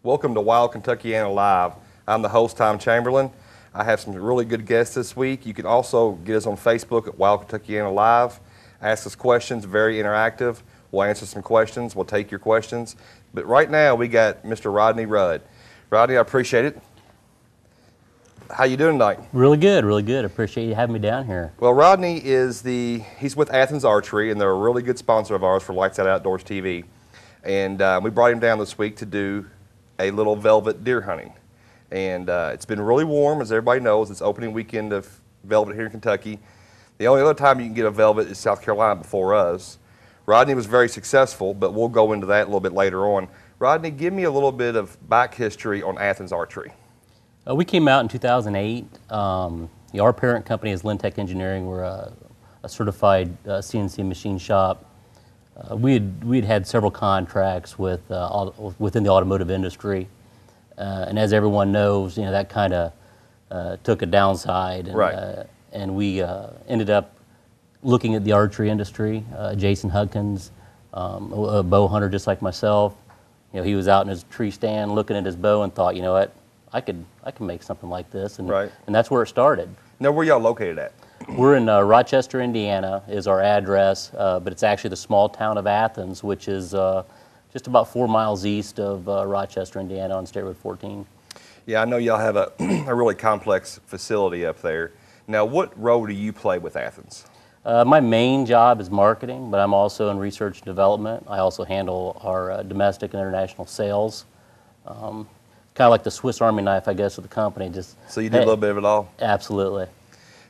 Welcome to Wild Kentuckiana Live. I'm the host, Tom Chamberlain. I have some really good guests this week. You can also get us on Facebook at Wild Kentuckiana Live. Ask us questions, very interactive. We'll answer some questions. We'll take your questions. But right now, we got Mr. Rodney Rudd. Rodney, I appreciate it. How you doing tonight? Really good, really good. Appreciate you having me down here. Well, Rodney he's with Athens Archery, and they're a really good sponsor of ours for Lights Out Outdoors TV. And we brought him down this week to do a little velvet deer hunting. And it's been really warm, as everybody knows. It's opening weekend of velvet here in Kentucky. The only other time you can get a velvet is South Carolina before us. Rodney was very successful, but we'll go into that a little bit later on. Rodney, give me a little bit of back history on Athens Archery. We came out in 2008. Our parent company is Lintech Engineering. We're a certified CNC machine shop. We'd had several contracts with within the automotive industry, and as everyone knows, that kind of took a downside, and, right. And we ended up looking at the archery industry. Jason Hudkins, a bow hunter just like myself, he was out in his tree stand looking at his bow and thought, you know what, I can make something like this, and right. And that's where it started. Now, where y'all located at? We're in Rochester, Indiana, is our address, but it's actually the small town of Athens, which is just about 4 miles east of Rochester, Indiana, on State Road 14. Yeah, I know y'all have a really complex facility up there. Now, what role do you play with Athens? My main job is marketing, but I'm also in research and development. I also handle our domestic and international sales. Kind of like the Swiss Army knife, I guess, of the company. So you do a little bit of it all? Absolutely.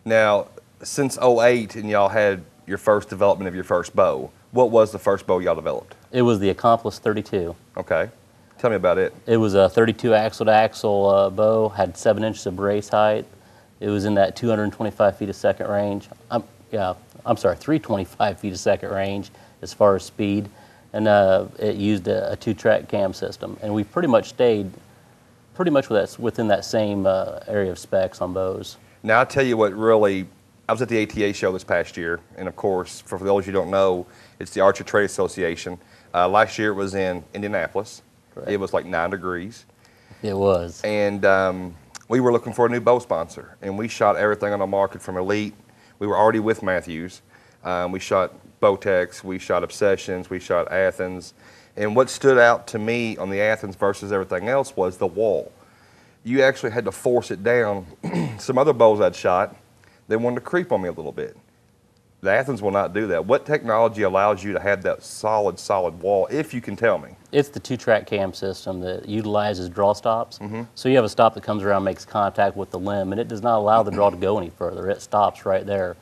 Now, since '08 and y'all had your first development of your first bow, what was the first bow y'all developed? It was the Accomplice 32. Okay. Tell me about it. It was a 32 axle-to-axle bow, had 7 inches of brace height. It was in that 225 feet a second range. I'm sorry, 325 feet a second range as far as speed. And it used a 2-track cam system. And we pretty much stayed within that same area of specs on bows. Now, I'll tell you what really, I was at the ATA show this past year, and of course, for those who don't know, it's the Archery Trade Association. Last year it was in Indianapolis. Correct. It was like 9 degrees. It was. And we were looking for a new bow sponsor, and we shot everything on the market from Elite. We were already with Matthews. We shot Bowtex, we shot Obsessions, we shot Athens. And what stood out to me on the Athens versus everything else was the wall. You actually had to force it down. Some other bows I'd shot, they wanted to creep on me a little bit. The Athens will not do that. What technology allows you to have that solid wall, if you can tell me? It's the 2-track cam system that utilizes draw stops. Mm-hmm. So you have a stop that comes around, makes contact with the limb, and it does not allow the draw to go any further. It stops right there.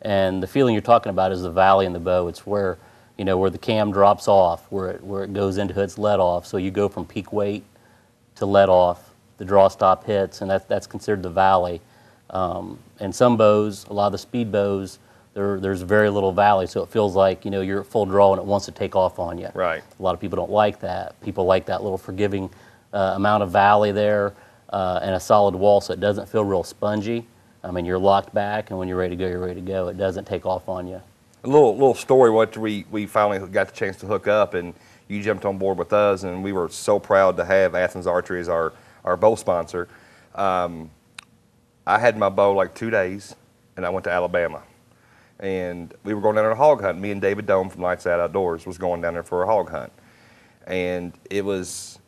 And the feeling you're talking about is the valley in the bow. It's where, where the cam drops off, where it goes into its let off. So you go from peak weight to let off. The draw stop hits, and that's considered the valley. And some bows, a lot of the speed bows, there's very little valley, so it feels like you're at full draw and it wants to take off on you. Right. A lot of people don't like that. People like that little forgiving amount of valley there and a solid wall, so it doesn't feel real spongy. I mean, you're locked back, and when you're ready to go, you're ready to go. It doesn't take off on you. A little story. What we finally got the chance to hook up, and you jumped on board with us, and we were so proud to have Athens Archery as our bow sponsor. I had my bow like 2 days, and I went to Alabama. And we were going down there to hog hunt. Me and David Dome from Lights Out Outdoors was going down there for a hog hunt. And it was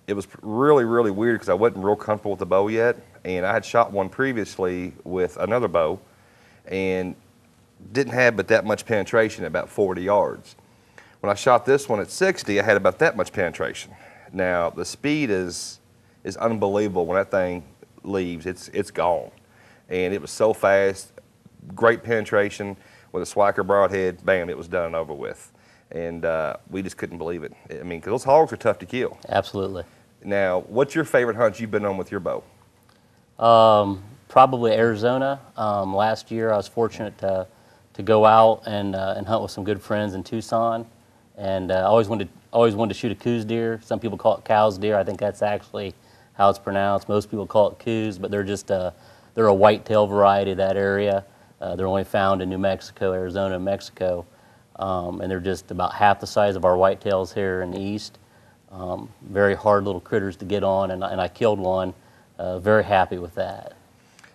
really, really weird because I wasn't real comfortable with the bow yet. And I had shot one previously with another bow and didn't have but that much penetration at about 40 yards. When I shot this one at 60, I had about that much penetration. Now, the speed is unbelievable. When that thing leaves, it's gone. And it was so fast, great penetration with a Swiker broadhead, bam, it was done and over with. And we just couldn't believe it. I mean, because those hogs are tough to kill. Absolutely. Now, what's your favorite hunt you've been on with your bow? Probably Arizona. Last year I was fortunate to go out and hunt with some good friends in Tucson. And I always wanted to shoot a Coues deer. Some people call it cow's deer. I think that's actually how it's pronounced. Most people call it Coues, but they're a whitetail variety of that area. They're only found in New Mexico, Arizona, and Mexico. And they're just about half the size of our whitetails here in the east. Very hard little critters to get on, and I killed one. Very happy with that.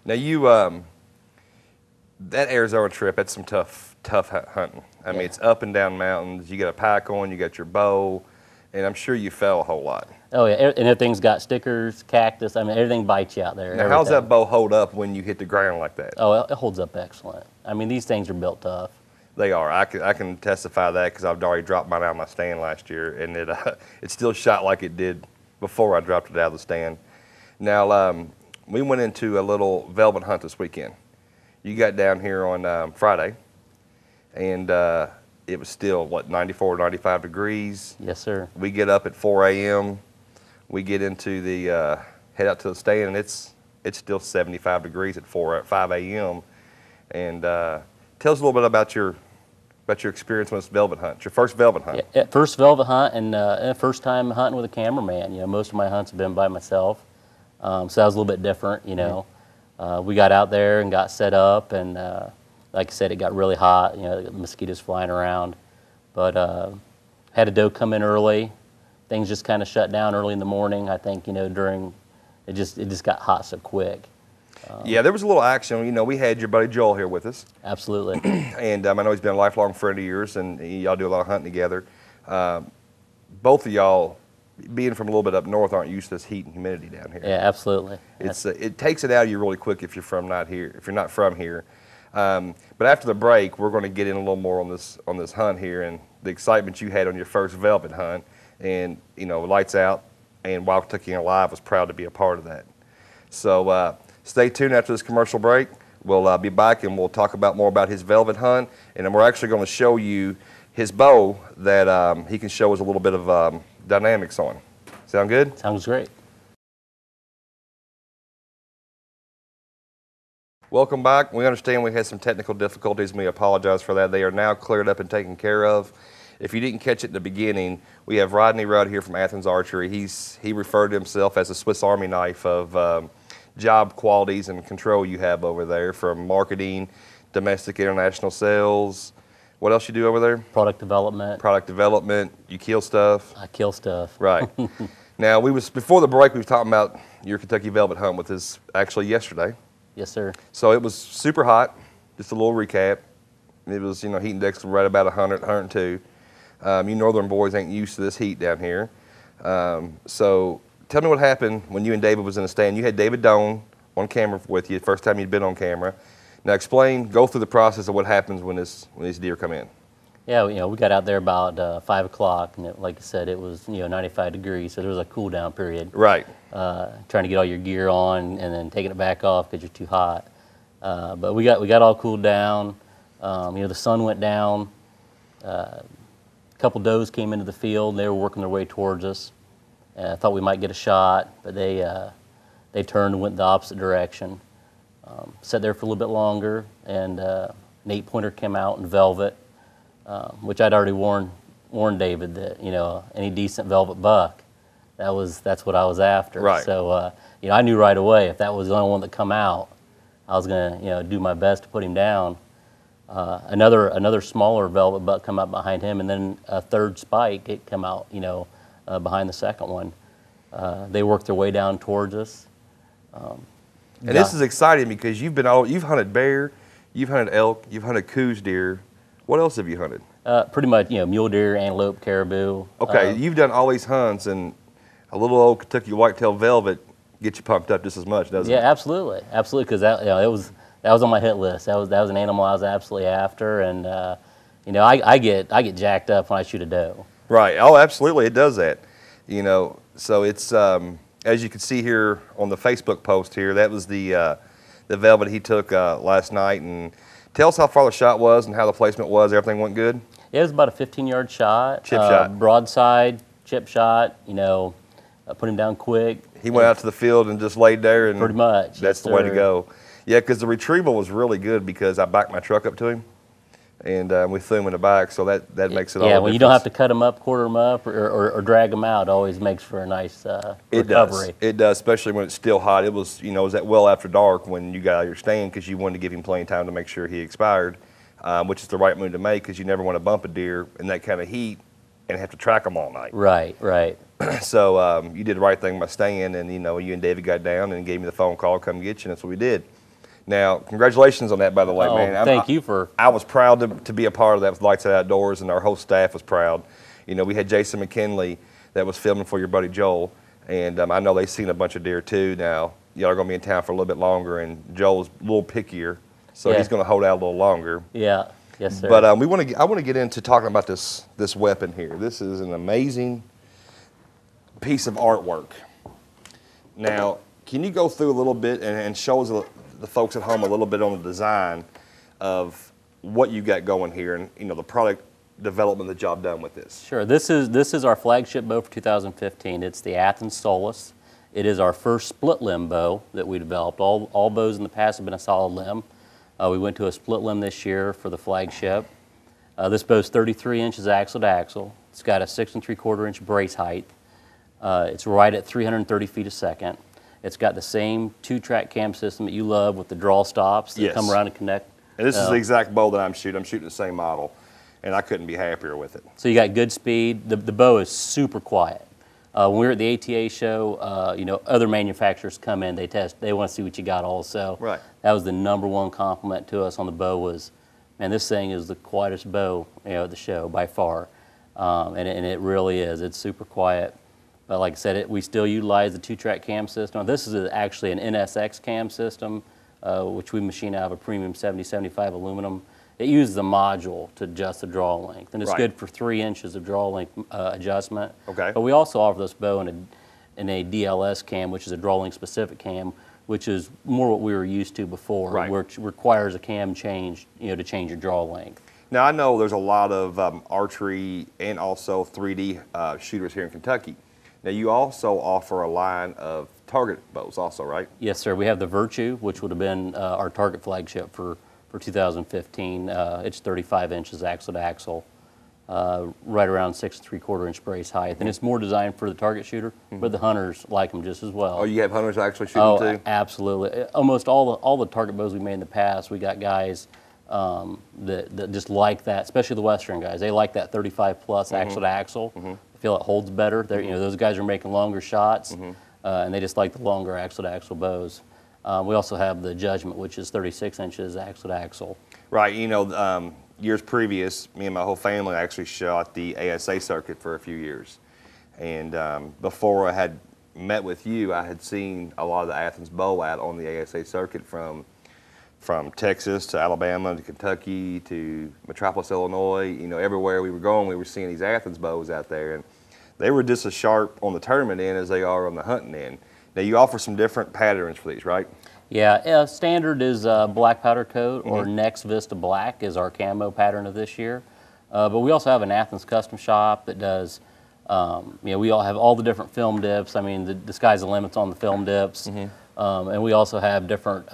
Now that Arizona trip, that's some tough hunting. I mean, it's up and down mountains. You got a pack on, you got your bow, and I'm sure you fell a whole lot. Oh yeah, and everything's got stickers, cactus. I mean, everything bites you out there. Now, how's that bow hold up when you hit the ground like that? Oh, it holds up excellent. I mean, these things are built tough. They are. I can testify that because I've already dropped mine out of my stand last year, and it still shot like it did before I dropped it out of the stand. Now, we went into a little velvet hunt this weekend. You got down here on Friday, and it was still, what, 94, 95 degrees? Yes, sir. We get up at 4 a.m. We get into the, head out to the stand, and it's still 75 degrees at 5 a.m. And tell us a little bit about your experience on this velvet hunt, your first velvet hunt. Yeah, first velvet hunt, and first time hunting with a cameraman. You know, most of my hunts have been by myself, so that was a little bit different. You know, we got out there and got set up, and like I said, it got really hot. You know, the mosquitoes flying around, but had a doe come in early. Things just kind of shut down early in the morning. I think, you know, it just got hot so quick. Yeah, there was a little action. You know, we had your buddy Joel here with us. Absolutely. And I know he's been a lifelong friend of yours, and y'all do a lot of hunting together. Both of y'all, being from a little bit up north, aren't used to this heat and humidity down here. Yeah, absolutely. It takes it out of you really quick if you're not from here. But after the break, we're going to get in a little more on this hunt here and the excitement you had on your first velvet hunt, and you know, lights out, and Wild Kentuckiana Live was proud to be a part of that. So stay tuned after this commercial break. We'll be back and we'll talk more about his velvet hunt, and then we're actually going to show you his bow that he can show us a little bit of dynamics on. Sound good? Sounds great. Welcome back. We understand we had some technical difficulties, and we apologize for that. They are now cleared up and taken care of. If you didn't catch it in the beginning, we have Rodney Rudd here from Athens Archery. He referred to himself as a Swiss Army knife of job qualities and control you have over there, from marketing, domestic, international sales. What else you do over there? Product development. Product development. You kill stuff. I kill stuff. Right. Now, before the break, we were talking about your Kentucky velvet hunt with us actually yesterday. Yes, sir. So it was super hot. Just a little recap. It was, you know, heat index right about 100, 102. You northern boys ain't used to this heat down here. So tell me what happened when you and David was in the stand. You had David Doan on camera with you, first time you'd been on camera. Now go through the process of what happens when these deer come in. Yeah, you know, we got out there about 5 o'clock, and like I said, it was, you know, 95 degrees, so there was a cool down period. Right. Trying to get all your gear on and then taking it back off because you're too hot. But we got all cooled down. You know, the sun went down. A couple does came into the field. They were working their way towards us. I thought we might get a shot, but they turned and went the opposite direction. Sat there for a little bit longer, and an 8-pointer came out in velvet, which I'd already warned David that, you know, any decent velvet buck, that's what I was after. Right. So you know, I knew right away if that was the only one that come out, I was gonna, you know, do my best to put him down. Another smaller velvet buck come up behind him, and then a third spike, it come out, you know, behind the second one. They worked their way down towards us. And this is exciting because you've hunted bear, you've hunted elk, you've hunted coos deer. What else have you hunted? Pretty much, you know, mule deer, antelope, caribou. Okay, you've done all these hunts, and a little old Kentucky whitetail velvet gets you pumped up just as much, doesn't it? Yeah, absolutely, because that, you know, that was on my hit list. That was an animal I was absolutely after, and you know, I get jacked up when I shoot a doe. Right. Oh, absolutely, it does that. You know, so it's as you can see here on the Facebook post here, that was the velvet he took last night. And tell us how far the shot was and how the placement was. Everything went good? Yeah, it was about a 15-yard shot. Chip shot. Broadside, chip shot, you know, put him down quick. He went out to the field and just laid there. And pretty much. That's the way to go. Yeah, because the retrieval was really good because I backed my truck up to him, and we threw him in the back, so that makes it all the Yeah, when difference. you don't have to cut them up, quarter them up, or drag them out, it always makes for a nice recovery. It does, especially when it's still hot. It was, you know, it was at well after dark when you got out of your stand because you wanted to give him plenty of time to make sure he expired, which is the right move to make because you never want to bump a deer in that kind of heat and have to track them all night. Right, right. So you did the right thing by staying, and you and David got down and gave me the phone call, come get you, and that's what we did. Now, congratulations on that, by the way, Oh, man. thank you for. I was proud to be a part of that with Lights Out Outdoors, and our whole staff was proud. We had Jason McKinley that was filming for your buddy Joel, and I know they've seen a bunch of deer too. Now, y'all are going to be in town for a little bit longer, and Joel's a little pickier, so Yeah. he's going to hold out a little longer. Yeah, yes, sir. But I want to get into talking about this weapon here. This is an amazing piece of artwork. Now, can you go through a little bit and show us the folks at home a little bit on the design of what you got going here, and the product development that y'all done with this? Sure. This is our flagship bow for 2015. It's the Athens Solus. It is our first split limb bow that we developed. All bows in the past have been a solid limb. We went to a split limb this year for the flagship. This bow is 33 inches axle to axle. It's got a 6 3/4 inch brace height. It's right at 330 feet a second. It's got the same 2-track cam system that you love with the draw stops that come around and connect. And this is the exact bow that I'm shooting. I'm shooting the same model, and I couldn't be happier with it. So you got good speed. The bow is super quiet. When we were at the ATA show, other manufacturers come in, they test, they want to see what you got also. Right. That was the #1 compliment to us on the bow was, man, this thing is the quietest bow at the show by far. And it really is. It's super quiet. But like I said, we still utilize the 2-track cam system. This is actually an NSX cam system, which we machine out of a premium 7075 aluminum. It uses a module to adjust the draw length, and it's good for 3 inches of draw length adjustment. Okay. But we also offer this bow in a DLS cam, which is a draw length specific cam, which is more what we were used to before, which requires a cam change, to change your draw length. Now, I know there's a lot of archery and also 3D shooters here in Kentucky. Now, you also offer a line of target bows also, right? Yes, sir. We have the Virtue, which would have been our target flagship for 2015. It's 35 inches axle to axle, right around 6 3/4 inch brace height. And it's more designed for the target shooter, but the hunters like them just as well. Oh, you have hunters actually shooting too? Absolutely. Almost all the target bows we made in the past, we got guys that just like that, especially the Western guys. They like that 35 plus axle to axle. I feel it holds better. Those guys are making longer shots, and they just like the longer axle to axle bows. We also have the Judgment, which is 36 inches axle to axle. Right. Years previous, me and my whole family actually shot the ASA circuit for a few years. And before I had met with you, I had seen a lot of the Athens bow out on the ASA circuit from Texas to Alabama to Kentucky to Metropolis, Illinois. Everywhere we were going, we were seeing these Athens bows out there. And they were just as sharp on the tournament end as they are on the hunting end. Now, you offer some different patterns for these, right? Yeah, standard is black powder coat, or Next Vista Black is our camo pattern of this year. But we also have an Athens custom shop that does, we all have all the different film dips. I mean, the sky's the limits on the film dips. And we also have different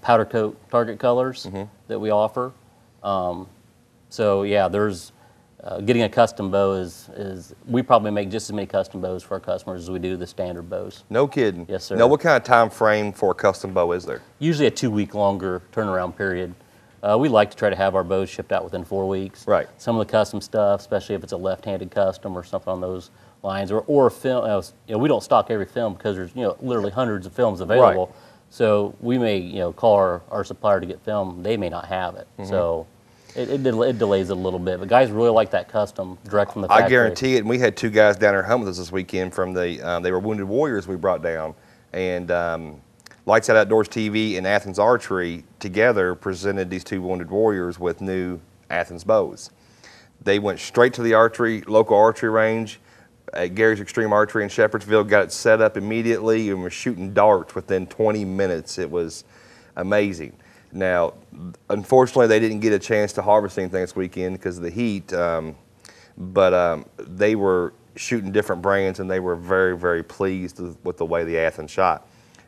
powder coat target colors that we offer. So yeah, there's getting a custom bow is we probably make just as many custom bows for our customers as we do the standard bows. No kidding. Yes, sir. Now, what kind of time frame for a custom bow is there? Usually a 2-week longer turnaround period. We like to try to have our bows shipped out within 4 weeks. Right. Some of the custom stuff, especially if it's a left-handed custom or something on those lines, or a film. We don't stock every film because there's literally hundreds of films available. Right. So we may call our supplier to get film. They may not have it. So it delays it a little bit. But guys really like that custom direct from the factory. I guarantee it. And we had 2 guys down there hunting with us this weekend from they were Wounded Warriors we brought down. And Lights Out Outdoors TV and Athens Archery together presented these 2 Wounded Warriors with new Athens bows. They went straight to the local archery range at Gary's Extreme Archery in Shepherdsville, got it set up immediately, and were shooting darts within 20 minutes. It was amazing. Now, unfortunately, they didn't get a chance to harvest anything this weekend because of the heat, but they were shooting different brands, and they were very, very pleased with the way the Athens shot.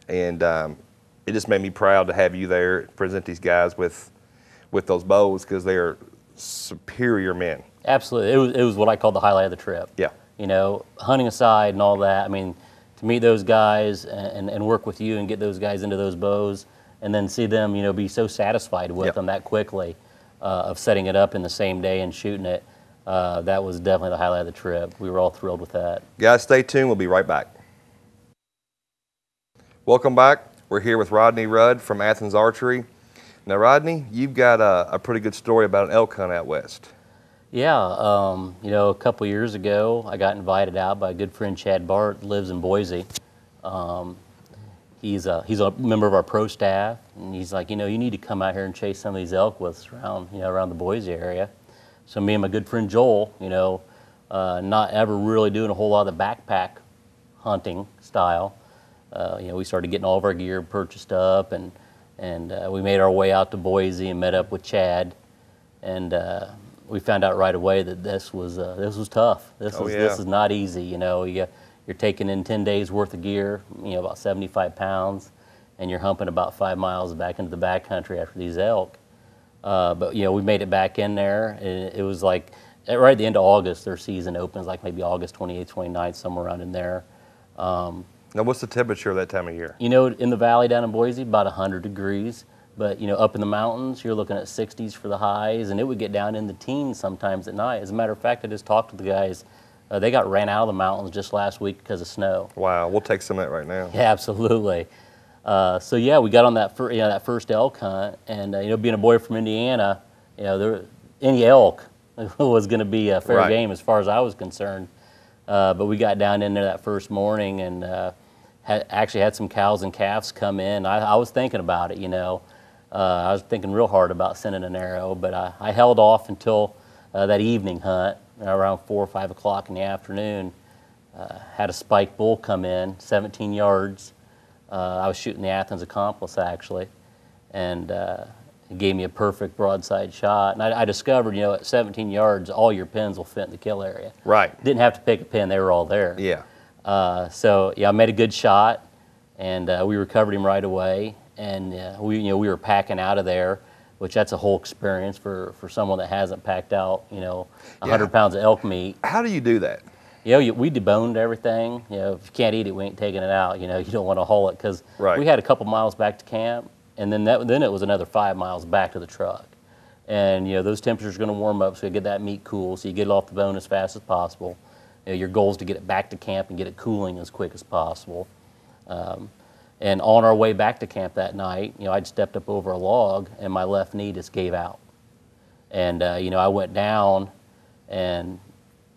And it just made me proud to have you there, present these guys with those bows, because they are superior men. Absolutely. It was what I call the highlight of the trip. Yeah. Hunting aside and all that, I mean, to meet those guys and work with you and get those guys into those bows, and then see them, be so satisfied with them that quickly, of setting it up in the same day and shooting it. that was definitely the highlight of the trip. We were all thrilled with that. Guys, stay tuned. We'll be right back. Welcome back. We're here with Rodney Rudd from Athens Archery. Now, Rodney, you've got a pretty good story about an elk hunt out west. Yeah, a couple years ago, I got invited out by a good friend, Chad Bart, lives in Boise. He's a member of our pro staff, and he's like, you need to come out here and chase some of these elk with us around the Boise area. So me and my good friend Joel, not ever really doing a whole lot of the backpack hunting style. We started getting all of our gear purchased up, and we made our way out to Boise and met up with Chad, and we found out right away that this was tough. This is not easy. You're taking in 10 days worth of gear, about 75 pounds, and you're humping about 5 miles back into the backcountry after these elk. But we made it back in there, and it was like right at the end of August, their season opens, like maybe August 28th, 29th, somewhere around in there. Now, what's the temperature that time of year? In the valley down in Boise, about 100 degrees. But, up in the mountains, you're looking at 60s for the highs, and it would get down in the teens sometimes at night. As a matter of fact, I just talked to the guys. They got ran out of the mountains just last week because of snow. Wow, we'll take some of that right now. Yeah, absolutely. So, yeah, we got on that first elk hunt, and, being a boy from Indiana, any elk was going to be a fair game as far as I was concerned. But we got down in there that first morning and actually had some cows and calves come in. I was thinking about it, I was thinking real hard about sending an arrow, but I held off until that evening hunt around 4 or 5 o'clock in the afternoon. Had a spike bull come in, 17 yards. I was shooting the Athens accomplice, actually, and it gave me a perfect broadside shot. And I discovered, at 17 yards, all your pins will fit in the kill area. Right. Didn't have to pick a pin; they were all there. Yeah. I made a good shot, and we recovered him right away. And we were packing out of there, which that's a whole experience for someone that hasn't packed out, 100 pounds of elk meat. How do you do that? We deboned everything. If you can't eat it, we ain't taking it out. You don't want to haul it because we had a couple miles back to camp, and then it was another 5 miles back to the truck. And those temperatures are going to warm up, so you get that meat cool, so you get it off the bone as fast as possible. Your goal is to get it back to camp and get it cooling as quick as possible. And on our way back to camp that night, I'd stepped up over a log and my left knee just gave out. And I went down and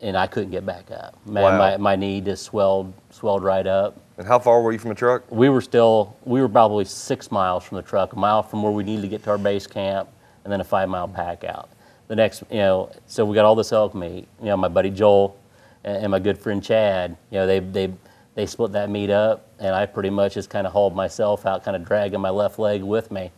I couldn't get back up. Man, my knee just swelled right up. And how far were you from the truck? We were probably 6 miles from the truck, a mile from where we needed to get to our base camp, and then a 5-mile pack out. The next, so we got all this elk meat. My buddy Joel and my good friend Chad, they split that meat up, and I pretty much just kind of hauled myself out, kind of dragging my left leg with me.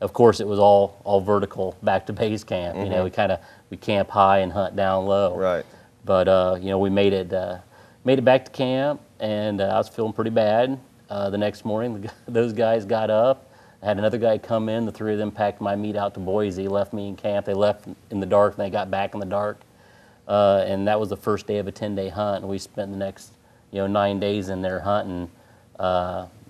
Of course, it was all vertical back to base camp. Mm-hmm. We camp high and hunt down low. Right. But we made it back to camp, and I was feeling pretty bad. The next morning, those guys got up. I had another guy come in. The three of them packed my meat out to Boise, left me in camp. They left in the dark, and they got back in the dark. And that was the first day of a 10-day hunt, and we spent the next 9 days in there hunting.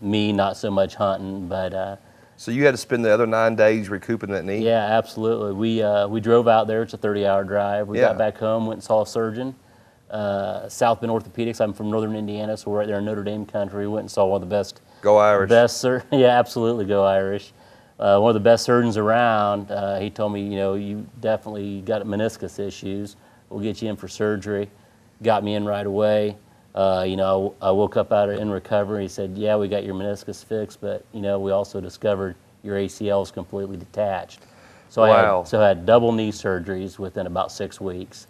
Me, not so much hunting, but... So you had to spend the other 9 days recouping that knee? Yeah, absolutely. We drove out there. It's a 30-hour drive. We got back home, went and saw a surgeon. South Bend Orthopedics. I'm from northern Indiana, so we're right there in Notre Dame country. Went and saw one of the best... Go Irish. Yeah, absolutely, go Irish. One of the best surgeons around. He told me, you definitely got meniscus issues. We'll get you in for surgery. Got me in right away. I woke up out in recovery. He said, yeah, we got your meniscus fixed, but, we also discovered your ACL is completely detached. So I had double knee surgeries within about 6 weeks.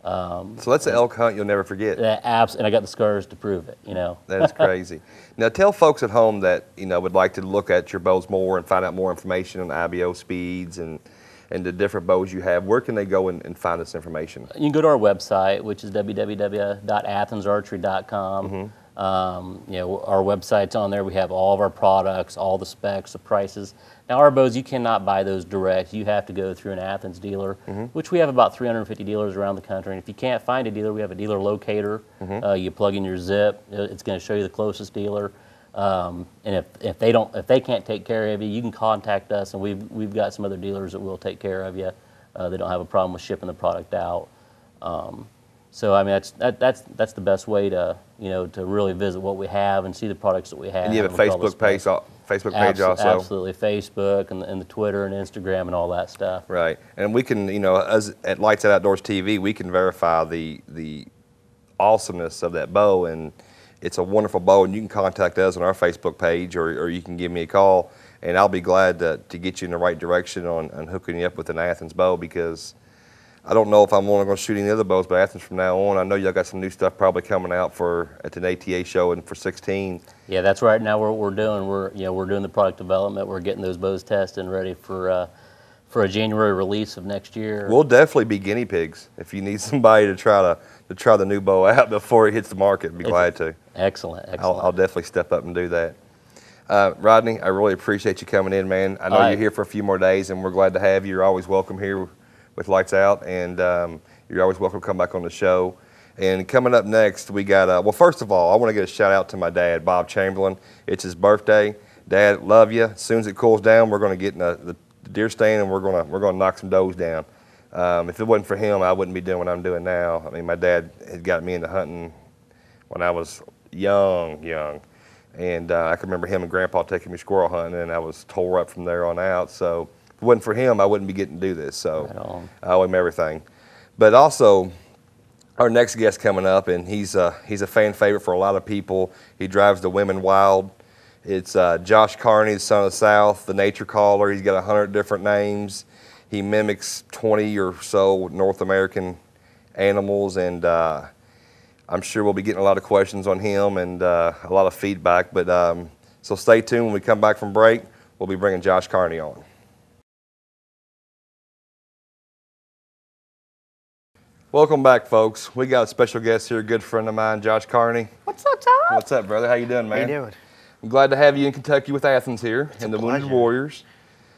So that's an elk hunt you'll never forget. And I got the scars to prove it, That is crazy. Now tell folks at home that, would like to look at your bows more and find out more information on IBO speeds and the different bows you have. Where can they go and find this information? You can go to our website, which is www.athensarchery.com. Mm-hmm. Our website's on there. We have all of our products, all the specs, the prices. Now, our bows, you cannot buy those direct. You have to go through an Athens dealer, which we have about 350 dealers around the country. And if you can't find a dealer, we have a dealer locator. You plug in your zip. It's going to show you the closest dealer. And if they can't take care of you, you can contact us, and we've got some other dealers that will take care of you. They don't have a problem with shipping the product out. So I mean, that's the best way to to really visit what we have and see the products that we have. And you have a Facebook page, also. Absolutely, Facebook and the Twitter and Instagram and all that stuff. Right, and we can, as at Lights Out Outdoors TV, we can verify the awesomeness of that bow, and it's a wonderful bow. And you can contact us on our Facebook page, or you can give me a call, and I'll be glad to get you in the right direction on hooking you up with an Athens bow, because I don't know if I'm only going to shoot any other bows, but Athens from now on. I know y'all got some new stuff probably coming out at an ATA show and for 16. Yeah, that's right. Now what we're doing, we're doing the product development. We're getting those bows tested and ready for a January release of next year. We'll definitely be guinea pigs if you need somebody to try the new bow out before it hits the market. I'd be glad to. Excellent. I'll definitely step up and do that. Rodney, I really appreciate you coming in, man. I know you're here for a few more days, and we're glad to have you. You're always welcome here with Lights Out, and you're always welcome to come back on the show. And coming up next, we got, well, first of all, I want to get a shout out to my dad, Bob Chamberlain. It's his birthday. Dad, love you. As soon as it cools down, we're going to get in the deer stand, and we're going to knock some does down. If it wasn't for him, I wouldn't be doing what I'm doing now. I mean, my dad had got me into hunting when I was young. And I can remember him and Grandpa taking me squirrel hunting, and I was tore up from there on out. So if it wasn't for him, I wouldn't be getting to do this. So I owe him everything. But also, our next guest coming up, and he's a fan favorite for a lot of people. He drives the Women Wild. It's Josh Carney, the son of the South, the nature caller. He's got 100 different names. He mimics 20 or so North American animals, and I'm sure we'll be getting a lot of questions on him and a lot of feedback. But so stay tuned. When we come back from break, we'll be bringing Josh Carney on. Welcome back, folks. We got a special guest here, a good friend of mine, Josh Carney. What's up, Tom? What's up, brother? How you doing, man? How you doing? I'm glad to have you in Kentucky with Athens here and the pleasure. Wounded Warriors.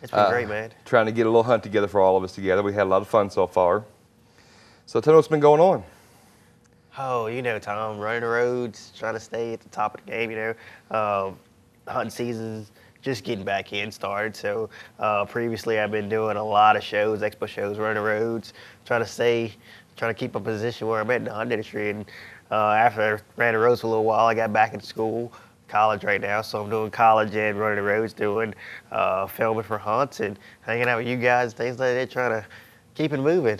It's been great, man. Trying to get a little hunt together for all of us together. We had a lot of fun so far. So tell me what's been going on. Oh, Tom, running the roads, trying to stay at the top of the game, hunting season's just getting back in started. So previously I've been doing a lot of shows, expo shows, running the roads, trying to keep a position where I'm at in the hunting industry. And after I ran the roads for a little while, I got back into school, college right now. So I'm doing college and running the roads, doing filming for hunts and hanging out with you guys, things like that, trying to keep it moving.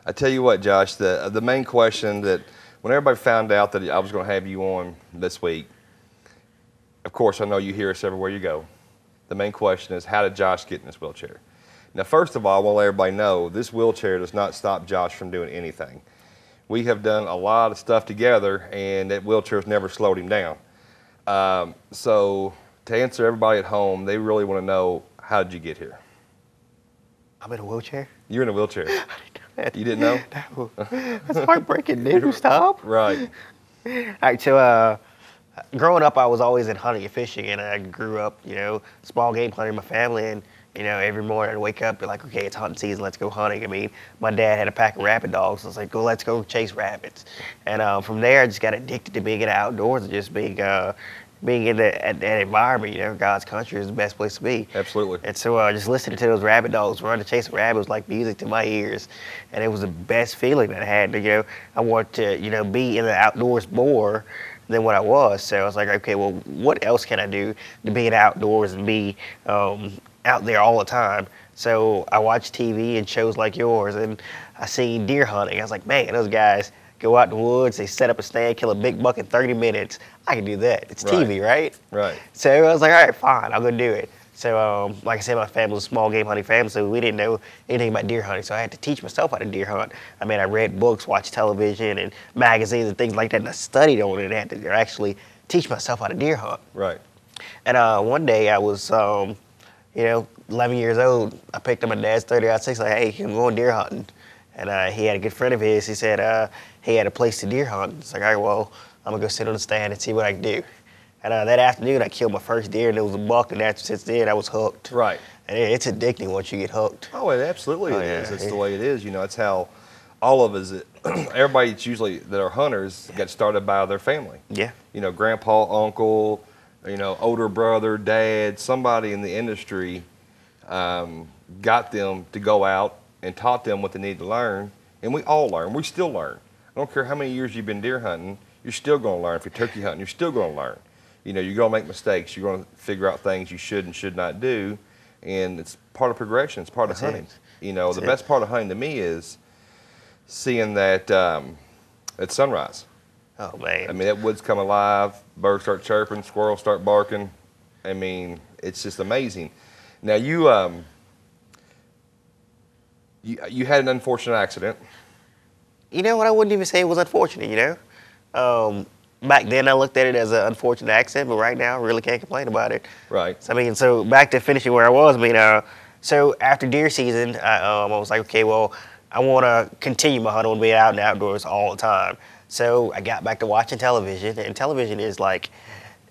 I tell you what, Josh, the main question that when everybody found out that I was going to have you on this week, of course, I know you hear us everywhere you go. The main question is, how did Josh get in this wheelchair? Now, first of all, I want to let everybody know this wheelchair does not stop Josh from doing anything. We have done a lot of stuff together, and that wheelchair has never slowed him down. So to answer everybody at home, they really want to know, how did you get here? I'm in a wheelchair? You're in a wheelchair. I didn't know that. You didn't know? No. That's heartbreaking news, Tom. Right. All right, so growing up, I was always in hunting and fishing, and I grew up, small game hunting with my family, and every morning I'd wake up, be like, okay, it's hunting season, let's go hunting. I mean, my dad had a pack of rabbit dogs, so I was like, let's go chase rabbits. And from there, I just got addicted to being in the outdoors and just being in that environment. God's country is the best place to be. Absolutely. And so just listening to those rabbit dogs run to chase a rabbit was like music to my ears, and it was the best feeling that I had. I wanted to, be in the outdoors more than what I was. So I was like, okay, well, what else can I do to be in the outdoors and be out there all the time? So I watched TV and shows like yours, and I seen deer hunting. I was like, man, those guys go out in the woods, they set up a stand, kill a big buck in 30 minutes. I can do that. It's TV, right? Right. So I was like, all right, fine, I'll go do it. So like I said, my family was a small game hunting family, so we didn't know anything about deer hunting. So I had to teach myself how to deer hunt. I mean, I read books, watched television and magazines and things like that, and I studied on it and had to actually teach myself how to deer hunt. Right. And one day I was, 11 years old. I picked up my dad's 30-06, like, hey, I'm going deer hunting. And he had a good friend of his. He said he had a place to deer hunt. It's like, all right, well, I'm going to go sit on the stand and see what I can do. And that afternoon, I killed my first deer, and it was a buck, and since then, I was hooked. Right. And it's addicting once you get hooked. Oh, it absolutely is. Yeah. It's the way it is. It's how all of us, everybody that's usually that are hunters, get started by their family. Yeah. Grandpa, uncle, older brother, dad, somebody in the industry got them to go out and taught them what they need to learn, And we all learn. We still learn. I don't care how many years you've been deer hunting, you're still going to learn. If you're turkey hunting, you're still going to learn. You know, you're going to make mistakes. You're going to figure out things you should and should not do. And it's part of progression. It's part of hunting. You know, the best part of hunting to me is seeing that at sunrise. Oh, man. I mean, that wood's come alive. Birds start chirping. Squirrels start barking. I mean, it's just amazing. Now, you had an unfortunate accident. You know what? I wouldn't even say it was unfortunate, you know? Back then, I looked at it as an unfortunate accident, but right now, I really can't complain about it. Right. So, I mean, so back to finishing where I was, I mean, so after deer season, I was like, okay, well, I want to continue my hunt. I want to be out and outdoors all the time. So I got back to watching television, and television is like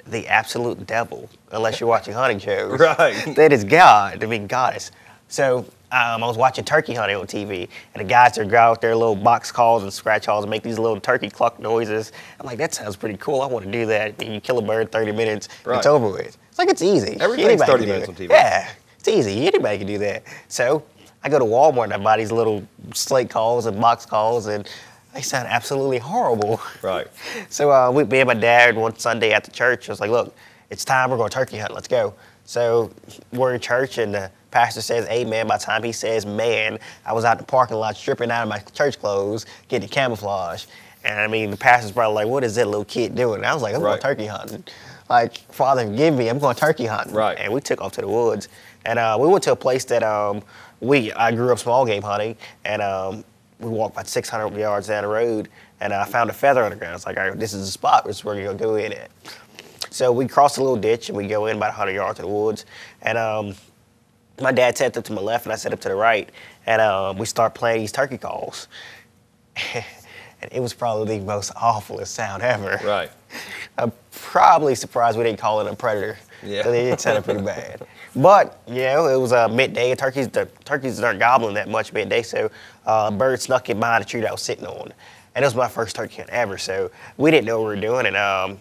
the absolute devil, unless you're watching hunting shows. Right. That is God, I mean, goddess. So I was watching turkey hunting on TV, and the guys that go out there, little box calls and scratch calls, and make these little turkey cluck noises. I'm like, that sounds pretty cool. I want to do that. And you kill a bird in 30 minutes, it's over with. It's like, it's easy. Everything's 30 minutes on TV. Yeah, it's easy. Anybody can do that. So I go to Walmart and I buy these little slate calls and box calls, and they sound absolutely horrible. Right. So me and my dad one Sunday after church, I was like, look, it's time. We're going turkey hunting. Let's go. So we're in church, and the pastor says amen. By the time he says man, I was out in the parking lot stripping out of my church clothes, getting camouflage. And I mean, the pastor's probably like, what is that little kid doing? And I was like, I'm going turkey hunting. Like, Father, forgive me, I'm going turkey hunting. Right. And we took off to the woods. And we went to a place that I grew up small game hunting, and we walked about 600 yards down the road, and I found a feather on the ground. It's like, all right, this is the spot. This is where you're going to go in at. So we crossed a little ditch, and we go in about 100 yards to the woods. And my dad set up to my left, and I set up to the right. And we start playing these turkey calls. And it was probably the most awfulest sound ever. Right. I'm probably surprised we didn't call it a predator. Yeah. Because it sounded pretty bad. But, you know, it was midday. The turkeys aren't gobbling that much midday, so a bird snuck in behind the tree that I was sitting on. And it was my first turkey hunt ever, so we didn't know what we were doing. And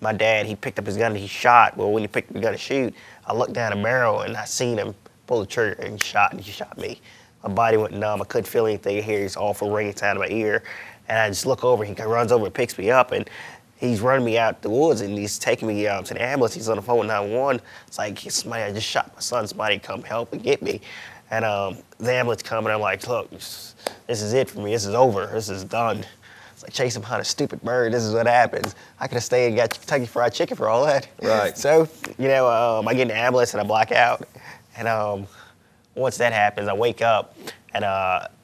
my dad, he picked up his gun and he shot. Well, when he picked up the gun to shoot, I looked down the barrel and I seen him pull the trigger and he shot me. My body went numb. I couldn't feel anything. I hear his awful ringing sound in my ear. And I just look over, he runs over and picks me up, and he's running me out the woods, and he's taking me to the ambulance. He's on the phone with 911. It's like, somebody, I just shot my son. Somebody come help and get me. And the ambulance come, and I'm like, look, this is it for me. This is over. This is done. It's like chasing behind a stupid bird. This is what happens. I could have stayed and got Kentucky Fried Chicken for all that. Right. So, you know, I get in the ambulance, and I black out. And once that happens, I wake up, and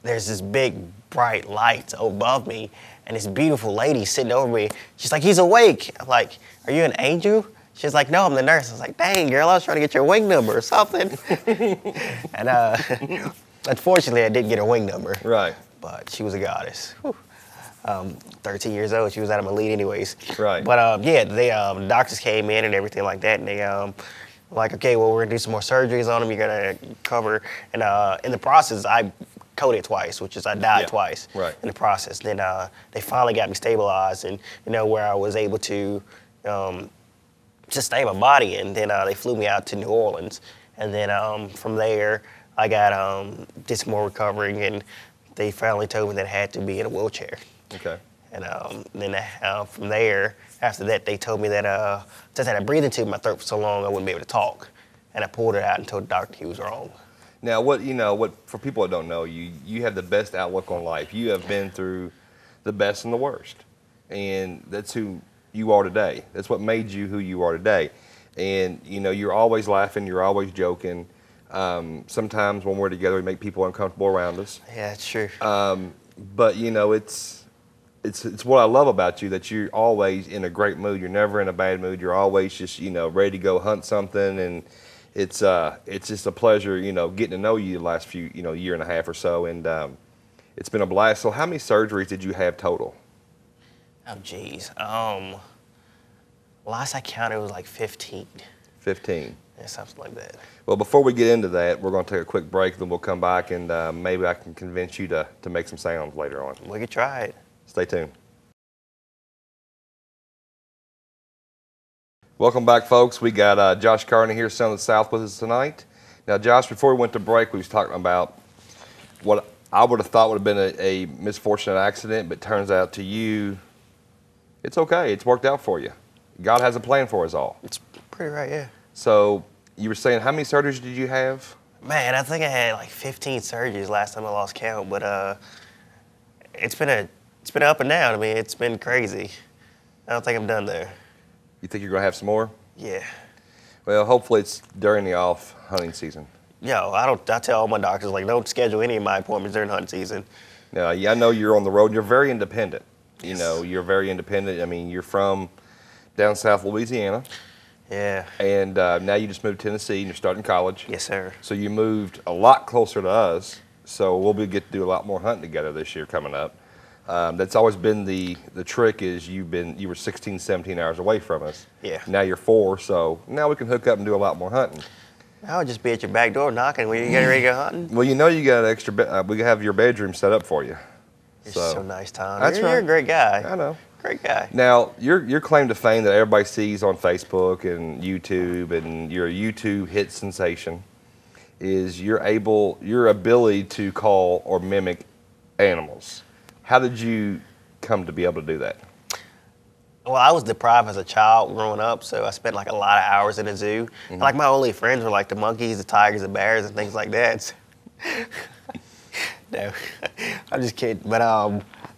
there's this big, bright light above me, and this beautiful lady sitting over me. She's like, he's awake. I'm like, are you an angel? She's like, no, I'm the nurse. I was like, dang, girl, I was trying to get your wing number or something. And unfortunately, I didn't get her wing number. Right. But she was a goddess. 13 years old, she was out of my lead anyways. Right. But yeah, the doctors came in and everything like that, and they like, okay, well, we're gonna do some more surgeries on him. You're gonna cover, and in the process, I coded twice, which is I died twice in the process. Then they finally got me stabilized, and you know, where I was able to sustain my body, and then they flew me out to New Orleans, and then from there I got did some more recovering, and they finally told me that I had to be in a wheelchair. Okay. And then from there, after that, they told me that since I had a breathing tube in my throat for so long, I wouldn't be able to talk. And I pulled it out and told the doctor he was wrong. Now, for people that don't know, you have the best outlook on life. You have been through the best and the worst. And that's who you are today. That's what made you who you are today. And, you know, you're always laughing, you're always joking. Sometimes when we're together, we make people uncomfortable around us. Yeah, it's true. But, you know, it's what I love about you, that you're always in a great mood. You're never in a bad mood. You're always just, you know, ready to go hunt something. And it's just a pleasure, you know, getting to know you the last few, you know, year and a half or so. And it's been a blast. So how many surgeries did you have total? Oh, geez. Last I counted, it was like 15. 15. Yeah, something like that. Well, before we get into that, we're going to take a quick break, then we'll come back, and maybe I can convince you to make some sounds later on. We could try it. Stay tuned. Welcome back, folks. We got Josh Carney here, Son of the South, with us tonight. Now, Josh, before we went to break, we was talking about what I would have thought would have been a misfortunate accident, but turns out to you, it's okay. It's worked out for you. God has a plan for us all. It's pretty right, yeah. So you were saying, how many surgeries did you have? Man, I think I had like 15 surgeries last time I lost count, but it's been up and down. I mean, it's been crazy. I don't think I'm done there. You think you're going to have some more? Yeah. Well, hopefully it's during the off hunting season. Yo, I tell all my doctors, like, don't schedule any of my appointments during hunting season. Now, yeah, I know you're on the road. You're very independent. You Yes. know, you're very independent. I mean, you're from down south Louisiana, Yeah. and now you just moved to Tennessee, and you're starting college. Yes, sir. So you moved a lot closer to us. So get to do a lot more hunting together this year coming up. That's always been the trick is you were 16, 17 hours away from us. Yeah. Now you're 4, so now we can hook up and do a lot more hunting. I'll just be at your back door knocking when you get ready to go hunting. Well, you know you got an extra we have your bedroom set up for you. You're so nice, Tom. That's You're right. a great guy. I know. Great guy. Now, your claim to fame that everybody sees on Facebook and YouTube, and you're a YouTube hit sensation, is your ability to call or mimic animals. How did you come to be able to do that? Well, I was deprived as a child growing up, so I spent like a lot of hours in the zoo. Mm-hmm. Like my only friends were like the monkeys, the tigers, the bears, and things like that. No, I'm just kidding. But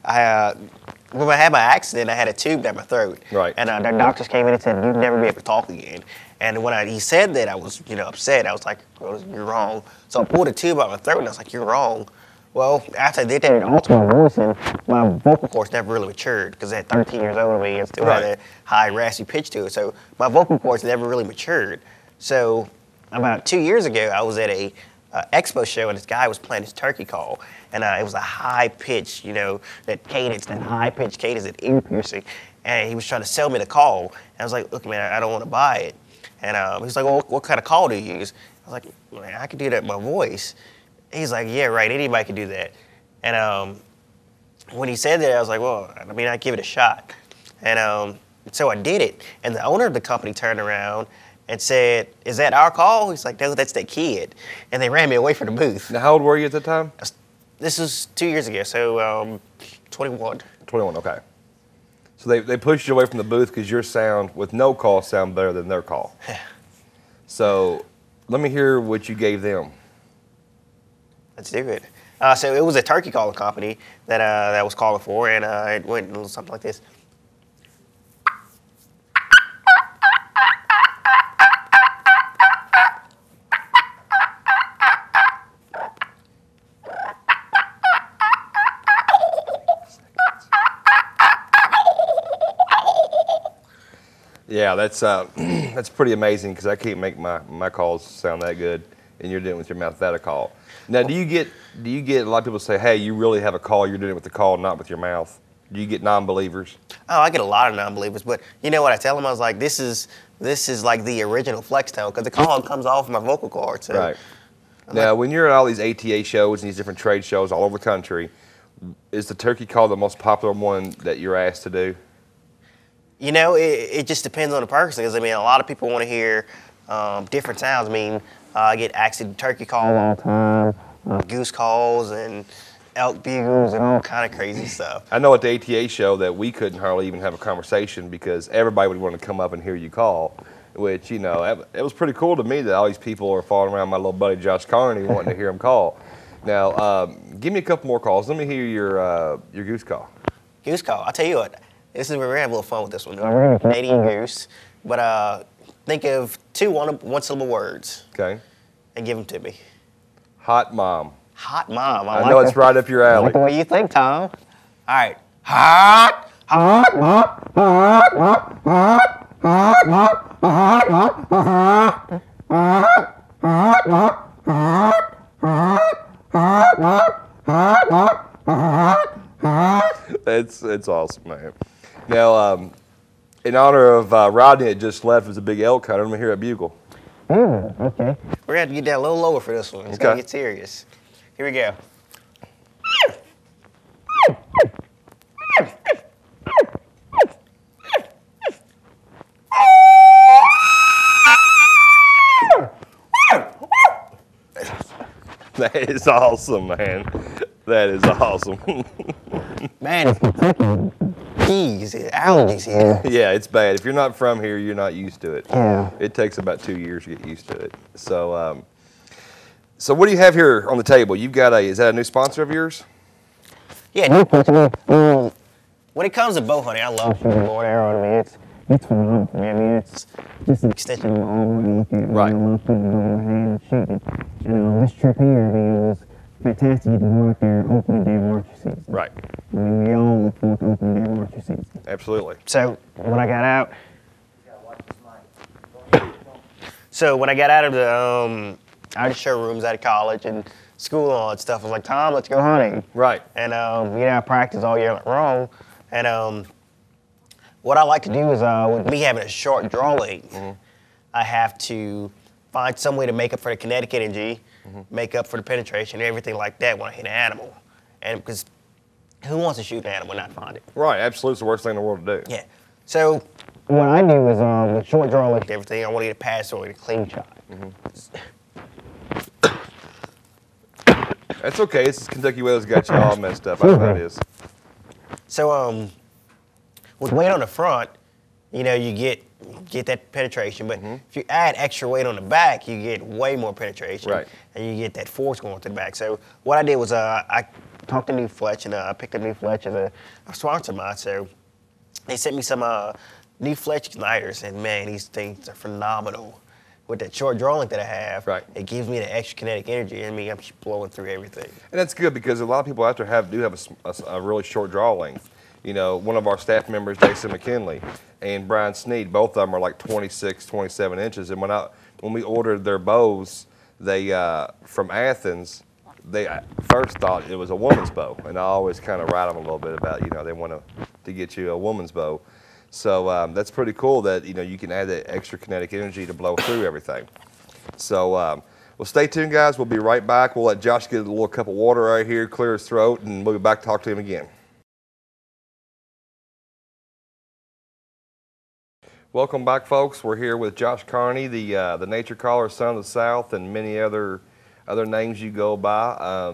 when I had my accident, I had a tube down my throat. Right. And the doctors came in and said, "You'd never be able to talk again." And when he said that, I was upset. I was like, well, "You're wrong." So I pulled a tube out my throat, and I was like, "You're wrong." Well, after I did that, it altered my voice, and my vocal cords never really matured because at 13 years old, I mean, it still had a high, raspy pitch to it. So my vocal cords never really matured. So about 2 years ago, I was at a expo show, and this guy was playing his turkey call, and it was a high pitch, that cadence, that high pitch cadence, that ear piercing, and he was trying to sell me the call. And I was like, "Look, man, I don't want to buy it." And he was like, "Well, what kind of call do you use?" I was like, "Man, I can do that with my voice." He's like, "Yeah, right, anybody can do that." And when he said that, I was like, "Well, I mean, I'd give it a shot." And so I did it, and the owner of the company turned around and said, "Is that our call?" He's like, "No, that's that kid." And they ran me away from the booth. Now, how old were you at the time? This was 2 years ago, so 21. 21, okay. So they pushed you away from the booth because your sound with no call sound better than their call. So let me hear what you gave them. Let's do it. So it was a turkey calling company that I was calling for, and it went a little something like this. Yeah, that's that's pretty amazing because I can't make my calls sound that good, and you're doing it with your mouth without a call. Now, do you get a lot of people say, "Hey, you really have a call? You're doing it with the call, not with your mouth." Do you get non-believers? Oh, I get a lot of non-believers, but you know what I tell them? I was like, "This is like the original flex tone because the call comes off my vocal cords." So Right. Now, when you're at all these ATA shows and these different trade shows all over the country, is the turkey call the most popular one that you're asked to do? It just depends on the person. Because I mean, a lot of people want to hear different sounds. I mean, I get asked to do turkey calls all the time, goose calls, and elk bugles, and all kind of crazy stuff. I know at the ATA show that we couldn't hardly even have a conversation because everybody would want to come up and hear you call, which, it was pretty cool to me that all these people are following around my little buddy Josh Carney wanting to hear him call. Now, give me a couple more calls. Let me hear your goose call. Goose call. I'll tell you what. This is where we're gonna have a little fun with this one. We're gonna have a Canadian goose, but think of two one-syllable words. Okay. And give them to me. Hot mom. Hot mom. I know it's right up your alley. Like the way you think, Tom. All right. Hot mom. Hot mom. Hot mom. Hot mom. Hot mom. Hot mom. Hot mom. Hot mom. It's awesome, man. Now, in honor of Rodney that just left as a big elk hunter, let me hear a bugle. Okay. We're gonna have to get down a little lower for this one. It's gonna get serious. Here we go. That is awesome, man. That is awesome. Man, it's Kentucky. Geez, allergies here. Yeah, it's bad. If you're not from here, you're not used to it. Yeah. It takes about 2 years to get used to it. So, so what do you have here on the table? You've got is that a new sponsor of yours? Yeah, new sponsor. When it comes to bow hunting, I love shooting bow and arrow. I mean, it's phenomenal. I mean, it's just an extension of all what I look at. Right. I love putting it over my hand and shooting. And this trip here, I mean, it was fantastic to go out there and open the damn archery season. Right. I mean, we all look forward to opening the damn archery season. Absolutely. So when I got out, of the showrooms out of college and school and all that stuff, I was like, Tom, let's go hunting. Right. And I practice all year long. And what I like to do is, with me having a short draw length, I have to find some way to make up for the kinetic energy, make up for the penetration, and everything like that when I hit an animal. And because who wants to shoot an animal and not find it? Right. Absolutely, it's the worst thing in the world to do. Yeah. So what I do is, with short draw length and everything, I want to get a pass or a clean shot. That's okay. This is Kentucky weather's got you all messed up. I know how it is. So with weight on the front, you know, you get that penetration, but if you add extra weight on the back, you get way more penetration, Right. and you get that force going to the back. So what I did was I talked to New Fletch, and I picked up New Fletch as a sponsor of mine. So they sent me some New Fletch igniters, and man, these things are phenomenal. With that short draw length that I have, Right. it gives me the extra kinetic energy. I mean, I'm just blowing through everything. And that's good because a lot of people out there do have a really short draw length. You know, one of our staff members, Jason McKinley, and Brian Sneed, both of them are like 26, 27 inches. And when we ordered their bows, they from Athens, they first thought it was a woman's bow, and I always kind of ride them a little bit about, you know, they want to get you a woman's bow. So that's pretty cool that, you know, you can add that extra kinetic energy to blow through everything. So, well, stay tuned, guys. We'll be right back. We'll let Josh get a little cup of water right here, clear his throat, and we'll be back to talk to him again. Welcome back, folks. We're here with Josh Carney, the nature caller, son of the South, and many other names you go by.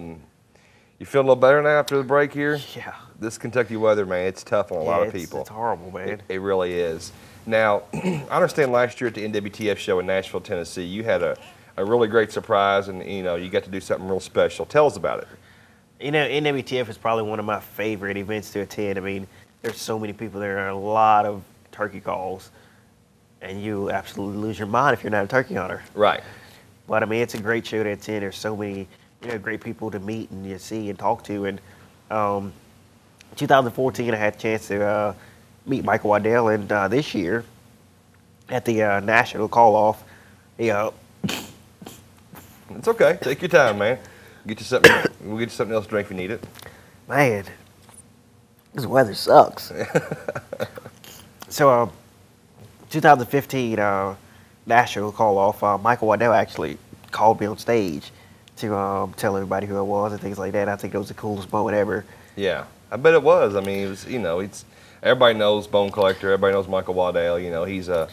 You feel a little better now after the break here? Yeah. This Kentucky weather, man, it's tough on a lot of people. It's horrible, man. It really is. Now, I understand last year at the NWTF show in Nashville, Tennessee, you had a really great surprise, and you know you got to do something real special. Tell us about it. You know, NWTF is probably one of my favorite events to attend. I mean, there's so many people there, are a lot of turkey calls, and you absolutely lose your mind if you're not a turkey hunter. Right. But I mean, it's a great show to attend. There's so many, you know, great people to meet and you see and talk to. And 2014, I had a chance to meet Michael Waddell, and this year at the National Call-Off, it's okay. Take your time, man. Get you something. We'll get you something else to drink if you need it. Man, this weather sucks. So, 2015 National Call-Off, Michael Waddell actually called me on stage to tell everybody who I was and things like that. I think it was the coolest moment ever. Yeah, I bet it was. I mean, it was, you know, everybody knows Bone Collector. Everybody knows Michael Waddell. You know, he's an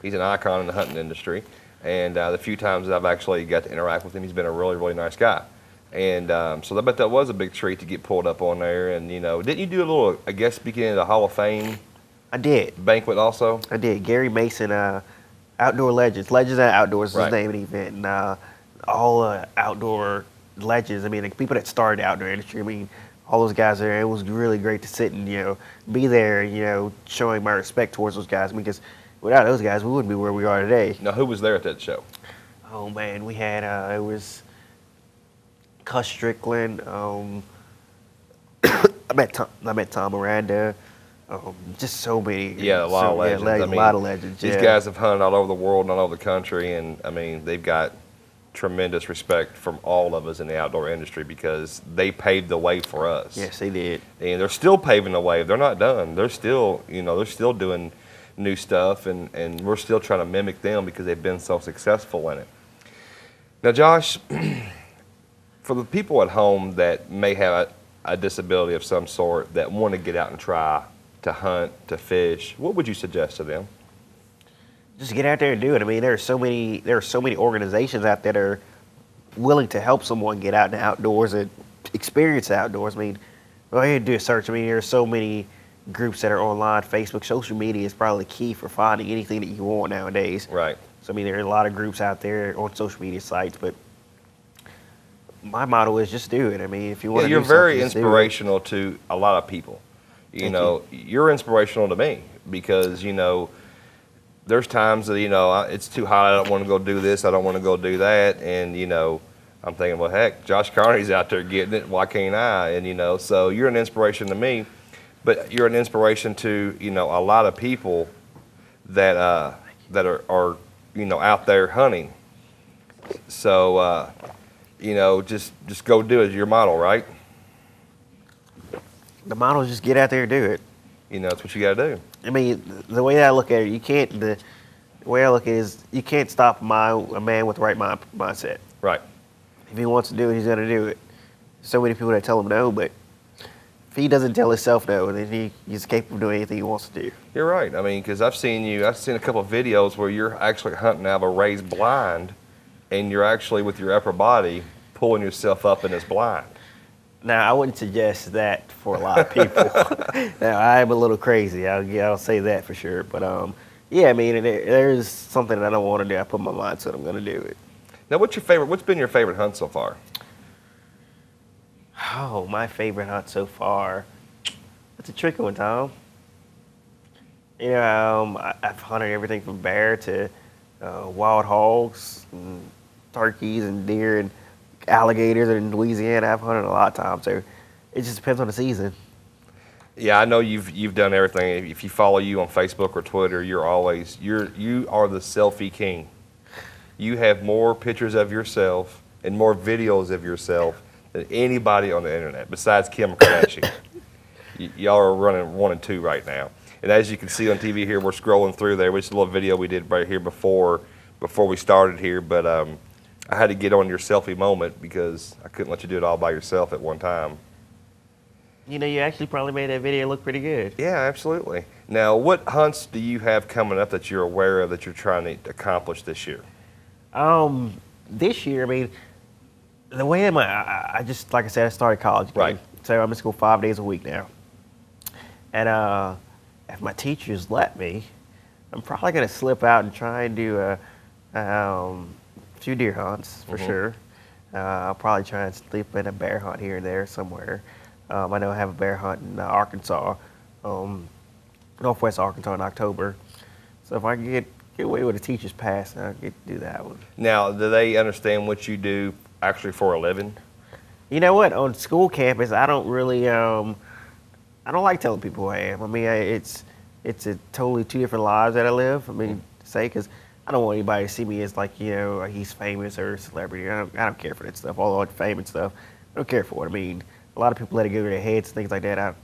icon in the hunting industry. And the few times that I've actually got to interact with him, he's been a really, really nice guy. And so I bet that was a big treat to get pulled up on there. And, you know, didn't you do a little, I guess, speaking of the Hall of Fame? I did. Banquet also? I did. Gary Mason, Outdoor Legends. Legends and Outdoors is Right. his name of the event. And all outdoor legends, I mean, the people that started the outdoor industry, I mean, all those guys there, it was really great to sit and, you know, be there, you know, showing my respect towards those guys, because without those guys, we wouldn't be where we are today. Now, who was there at that show? Oh, man, we had, it was Cuss Strickland, I met Tom Miranda, just so many. Yeah, a lot of legends. Yeah, I mean, a lot of legends, These yeah. guys have hunted all over the world and all over the country, and, I mean, they've got tremendous respect from all of us in the outdoor industry because they paved the way for us. Yes, they did. And they're still paving the way. They're not done. They're still, you know, they're still doing new stuff, and we're still trying to mimic them because they've been so successful in it. Now, Josh, for the people at home that may have a disability of some sort that want to get out and try to hunt, to fish, what would you suggest to them? Just get out there and do it. I mean, there are so many organizations out there that are willing to help someone get out in the outdoors and experience outdoors. I mean, go ahead and do a search. I mean, there's so many groups that are online. Facebook, social media is probably key for finding anything that you want nowadays. Right. So I mean, there are a lot of groups out there on social media sites, but my motto is just do it. I mean, if you want to, you're do very something, just do it. inspirational to a lot of people. You know, you're inspirational to me because there's times that it's too hot. I don't want to go do this. I don't want to go do that. And I'm thinking, well, heck, Josh Carney's out there getting it. Why can't I? And so you're an inspiration to me, but you're an inspiration to a lot of people that are out there hunting. So just go do it. Your model, right? The motto is just get out there and do it. That's what you got to do. I mean, the way I look at it, the way I look at it is you can't stop a man with the right mindset. Right. If he wants to do it, he's going to do it. So many people that tell him no, but if he doesn't tell himself no, then he's capable of doing anything he wants to do. You're right. I mean, because I've seen a couple of videos where you're actually hunting out of a raised blind, and you're actually with your upper body pulling yourself up in this blind. Now, I wouldn't suggest that for a lot of people. Now, I am a little crazy. I'll say that for sure. But yeah, I mean, there's something that I don't want to do. I put my mind to it. I'm going to do it. Now, what's been your favorite hunt so far? Oh, my favorite hunt so far. That's a tricky one, Tom. I've hunted everything from bear to wild hogs, and turkeys, and deer, and alligators. In Louisiana, I've hunted a lot of times. So it just depends on the season. Yeah, I know you've done everything. If you follow you on Facebook or Twitter, you are the selfie king. You have more pictures of yourself and more videos of yourself than anybody on the internet besides Kim Kardashian. Y'all are running 1 and 2 right now. And as you can see on TV here, we're scrolling through there, which is a little video we did right here before we started here. But I had to get on your selfie moment because I couldn't let you do it all by yourself at one time. You actually probably made that video look pretty good. Yeah, absolutely. Now, what hunts do you have coming up that you're aware of that you're trying to accomplish this year? This year, I mean, the way I just, like I said, I started college again. Right. So I'm in school 5 days a week now. And if my teachers let me, I'm probably going to slip out and try and do a few deer hunts for sure. I'll probably try and slip in a bear hunt here and there somewhere. I know I have a bear hunt in Arkansas, northwest Arkansas in October. So if I can get away with a teacher's pass, I'll get to do that one. Now, do they understand what you do actually for a living? You know what? On school campus, I don't really, I don't like telling people who I am. I mean, it's a totally two different lives that I live. I mean, because I don't want anybody to see me as like, he's famous or a celebrity. I don't care for that stuff. All that fame and stuff, I don't care for it. I mean, a lot of people let it go to their heads and things like that.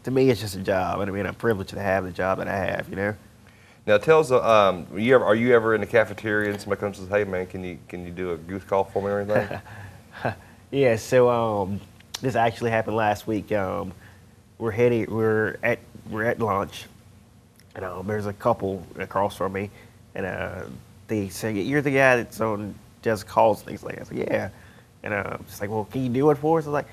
To me, it's just a job. And I mean, I'm privileged to have the job that I have, Now, tell us, are you ever in the cafeteria and somebody comes and says, "Hey, man, can you do a goose call for me or anything?" Yeah. So this actually happened last week. We're at lunch, and there's a couple across from me, and they say, "You're the guy that's on just calls things like that." I said, "Yeah," and just like, "Well, can you do it for us?" I was like,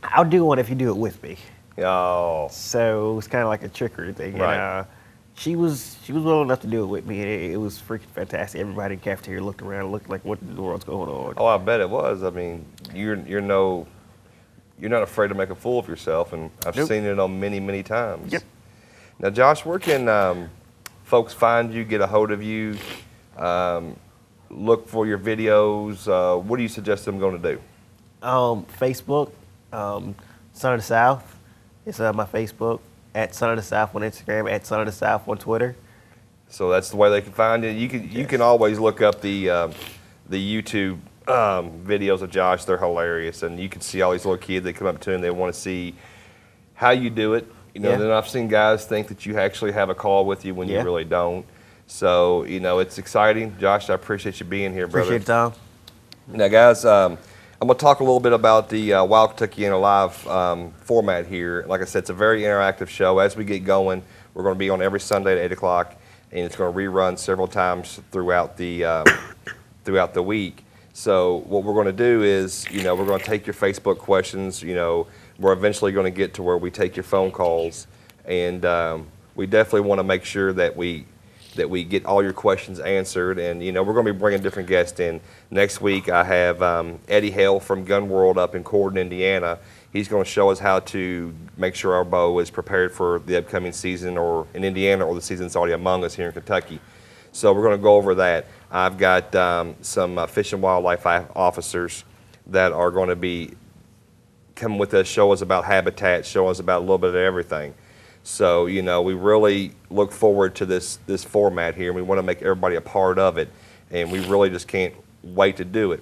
"I'll do one if you do it with me." Oh. So it was kind of like a trickery thing. Right. And, she was willing enough to do it with me, and it was freaking fantastic. Everybody in the cafeteria looked around and looked like, what in the world's going on? Oh, I bet it was. I mean, you're not afraid to make a fool of yourself, and I've seen it on many times. Yep. Now, Josh, where can folks find you, get a hold of you, look for your videos? What do you suggest them going to do? Facebook, Son of the South. It's my Facebook. At Son of the South on Instagram, at Son of the South on Twitter. So that's the way they can find you. You can always look up the YouTube videos of Josh. They're hilarious, and you can see all these little kids. They come up to him. They want to see how you do it. Then I've seen guys think that you actually have a call with you when you really don't. So it's exciting. Josh, I appreciate you being here, brother. Appreciate it, Tom. Now, guys. I'm going to talk a little bit about the Wild Kentuckiana Live format here. Like I said, it's a very interactive show. As we get going, we're going to be on every Sunday at 8 o'clock, and it's going to rerun several times throughout the week. So what we're going to do is, we're going to take your Facebook questions. We're eventually going to get to where we take your phone calls, and we definitely want to make sure that we get all your questions answered. And we're going to be bringing different guests in. Next week I have Eddie Hale from Gun World up in Corden, Indiana. He's going to show us how to make sure our bow is prepared for the upcoming season, or in Indiana, or the season that's already among us here in Kentucky. So we're going to go over that. I've got some Fish and Wildlife officers that are going to be coming with us, show us about habitat, show us about a little bit of everything. So, we really look forward to this format here, and we want to make everybody a part of it, and we really just can't wait to do it.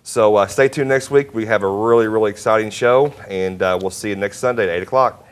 So stay tuned next week. We have a really, really exciting show, and we'll see you next Sunday at 8 o'clock.